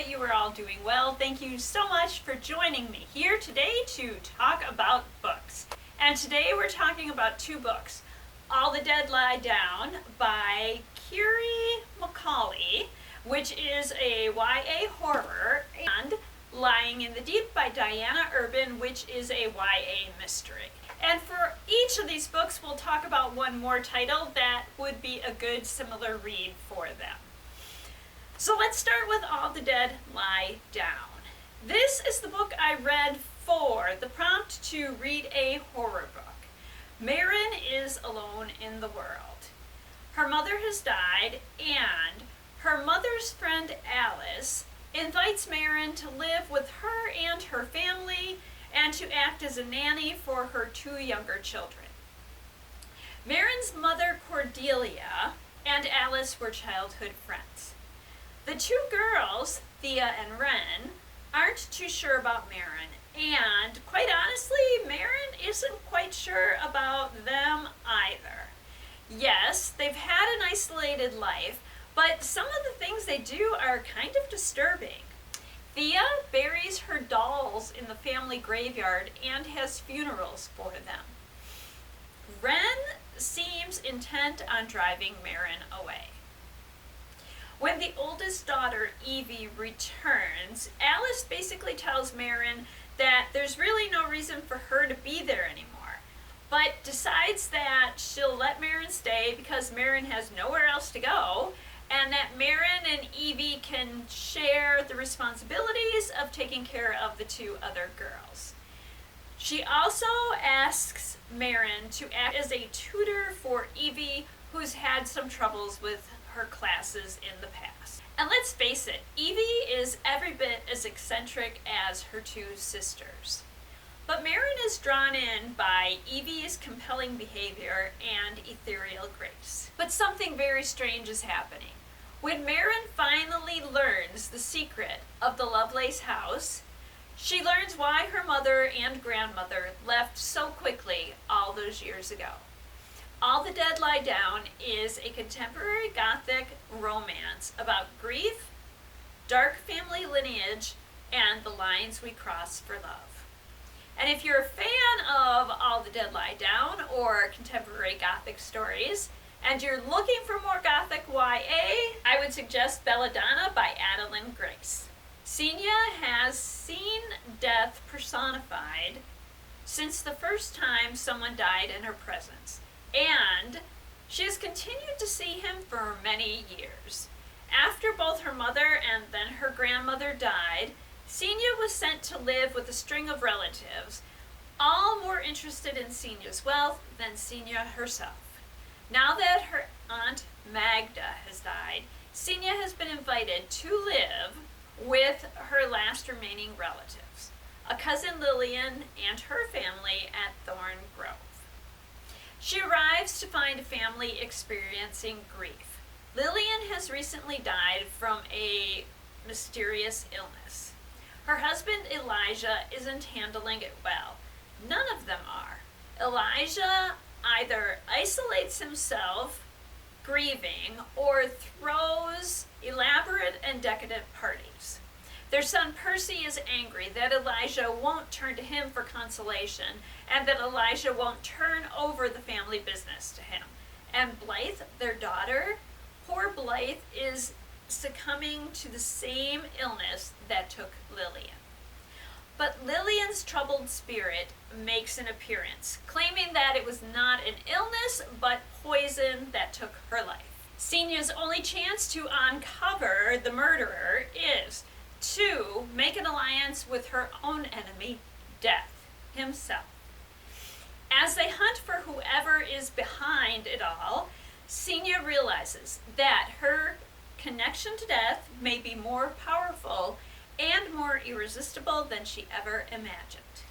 that you are all doing well. Thank you so much for joining me here today to talk about books. And today we're talking about two books. All the Dead Lie Down by Kyrie McCauley, which is a YA horror, and Lying in the Deep by Diana Urban, which is a YA mystery. And for each of these books, we'll talk about one more title that would be a good similar read for them. So let's start with All the Dead Lie Down. This is the book I read for the prompt to read a horror book. Marin is alone in the world. Her mother has died, and her mother's friend Alice invites Marin to live with her and her family and to act as a nanny for her two younger children. Marin's mother Cordelia and Alice were childhood friends. The two girls, Thea and Wren, aren't too sure about Marin, and quite honestly, Marin isn't quite sure about them either. Yes, they've had an isolated life, but some of the things they do are kind of disturbing. Thea buries her dolls in the family graveyard and has funerals for them. Wren seems intent on driving Marin away. When the oldest daughter, Evie, returns, Alice basically tells Marin that there's really no reason for her to be there anymore, but decides that she'll let Marin stay because Marin has nowhere else to go, and that Marin and Evie can share the responsibilities of taking care of the two other girls. She also asks Marin to act as a tutor for Evie, who's had some troubles with her classes in the past. And let's face it, Evie is every bit as eccentric as her two sisters. But Marin is drawn in by Evie's compelling behavior and ethereal grace. But something very strange is happening. When Marin finally learns the secret of the Lovelace house, she learns why her mother and grandmother left so quickly all those years ago. All the Dead Lie Down is a contemporary Gothic romance about grief, dark family lineage, and the lines we cross for love. And if you're a fan of All the Dead Lie Down or contemporary Gothic stories, and you're looking for more Gothic YA, I would suggest Belladonna by Adalyn Grace. Senya has seen death personified since the first time someone died in her presence, and she has continued to see him for many years. After both her mother and then her grandmother died, Senya was sent to live with a string of relatives, all more interested in Senya's wealth than Senya herself. Now that her aunt Magda has died, Senya has been invited to live with her last remaining relatives, a cousin Lillian and her family at Thorn Grove. She arrives to find a family experiencing grief. Lillian has recently died from a mysterious illness. Her husband Elijah isn't handling it well. None of them are. Elijah either isolates himself, grieving, or throws elaborate and decadent parties. Their son Percy is angry that Elijah won't turn to him for consolation, and that Elijah won't turn over the family business to him. And Blythe, their daughter, poor Blythe is succumbing to the same illness that took Lillian. But Lillian's troubled spirit makes an appearance, claiming that it was not an illness, but poison that took her life. Senya's only chance to uncover the murderer is to make an alliance with her own enemy, Death himself. As they hunt for whoever is behind it all, Senya realizes that her connection to Death may be more powerful and more irresistible than she ever imagined.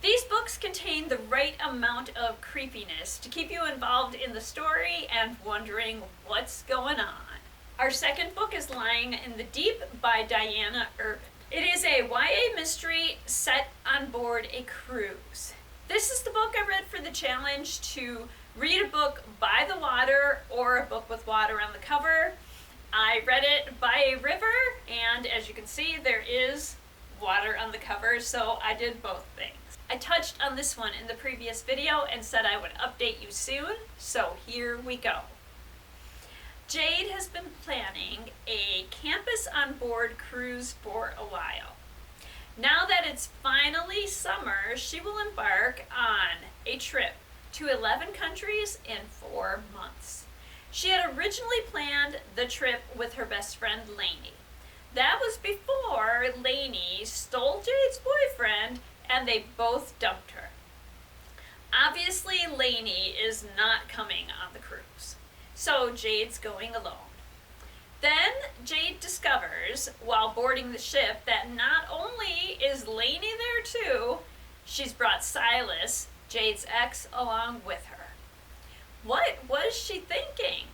These books contain the right amount of creepiness to keep you involved in the story and wondering what's going on. Our second book is Lying in the Deep by Diana Urban. It is a YA mystery set on board a cruise. This is the book I read for the challenge to read a book by the water or a book with water on the cover. I read it by a river, and as as you can see, there is water on the cover, so I did both things. I touched on this one in the previous video and said I would update you soon, so here we go. Jade has been planning a campus on board cruise for a while. Now that it's finally summer, she will embark on a trip to 11 countries in 4 months. She had originally planned the trip with her best friend Lainey. That was before Lainey stole Jade's boyfriend and they both dumped her. Obviously, Lainey is not coming on the cruise, so Jade's going alone. Then Jade discovers, while boarding the ship, that not only is Lainey there too, she's brought Silas, Jade's ex, along with her. What was she thinking?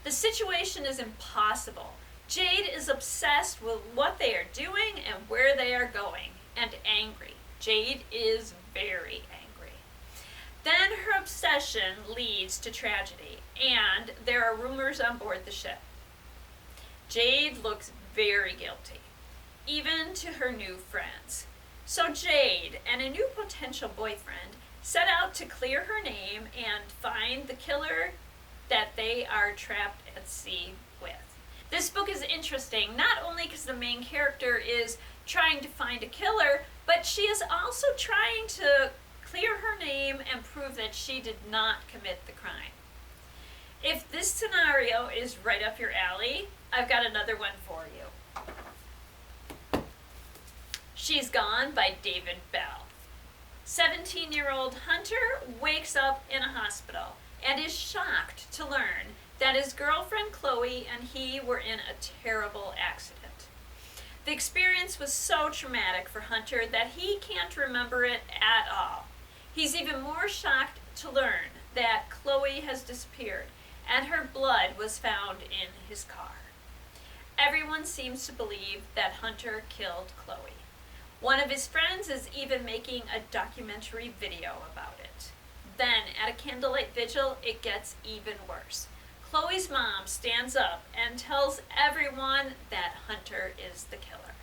The situation is impossible. Jade is obsessed with what they are doing and where they are going, and angry. Jade is very angry. Then her obsession leads to tragedy, and there are rumors on board the ship. Jade looks very guilty, even to her new friends. So Jade and a new potential boyfriend set out to clear her name and find the killer that they are trapped at sea with. This book is interesting, not only because the main character is trying to find a killer, but she is also trying to clear her name and prove that she did not commit the crime. If this scenario is right up your alley, I've got another one for you. She's Gone by David Bell. 17-year-old Hunter wakes up in a hospital and is shocked to learn that his girlfriend Chloe and he were in a terrible accident. The experience was so traumatic for Hunter that he can't remember it at all. He's even more shocked to learn that Chloe has disappeared and her blood was found in his car. Everyone seems to believe that Hunter killed Chloe. One of his friends is even making a documentary video about it. Then, at a candlelight vigil, it gets even worse. Chloe's mom stands up and tells everyone that Hunter is the killer.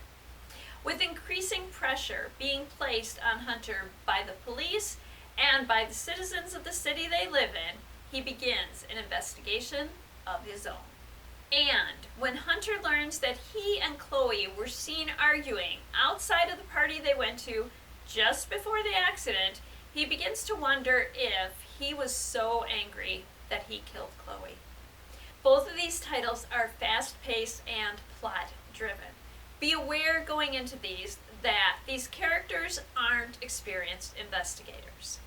With increasing pressure being placed on Hunter by the police and by the citizens of the city they live in, he begins an investigation of his own. And when Hunter learns that he and Chloe were seen arguing outside of the party they went to just before the accident, he begins to wonder if he was so angry that he killed Chloe. Both of these titles are fast-paced and plot-driven. Be aware going into these that these characters aren't experienced investigators.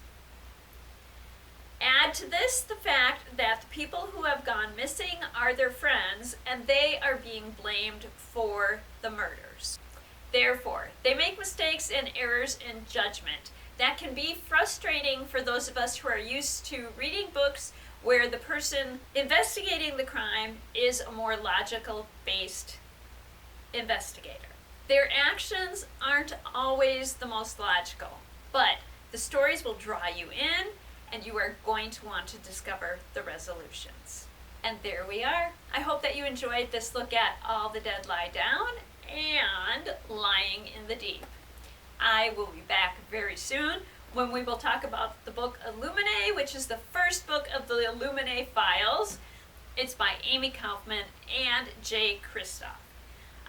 Add to this the fact that the people who have gone missing are their friends and they are being blamed for the murders. Therefore, they make mistakes and errors in judgment that can be frustrating for those of us who are used to reading books where the person investigating the crime is a more logical-based investigator. Their actions aren't always the most logical, but the stories will draw you in and you are going to want to discover the resolutions. And there we are. I hope that you enjoyed this look at All the Dead Lie Down and Lying in the Deep. I will be back very soon when we will talk about the book Illuminae, which is the first book of the Illuminae files. It's by Amy Kaufman and Jay Kristoff.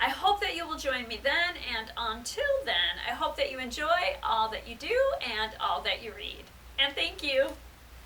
I hope that you will join me then, and until then, I hope that you enjoy all that you do and all that you read. And thank you.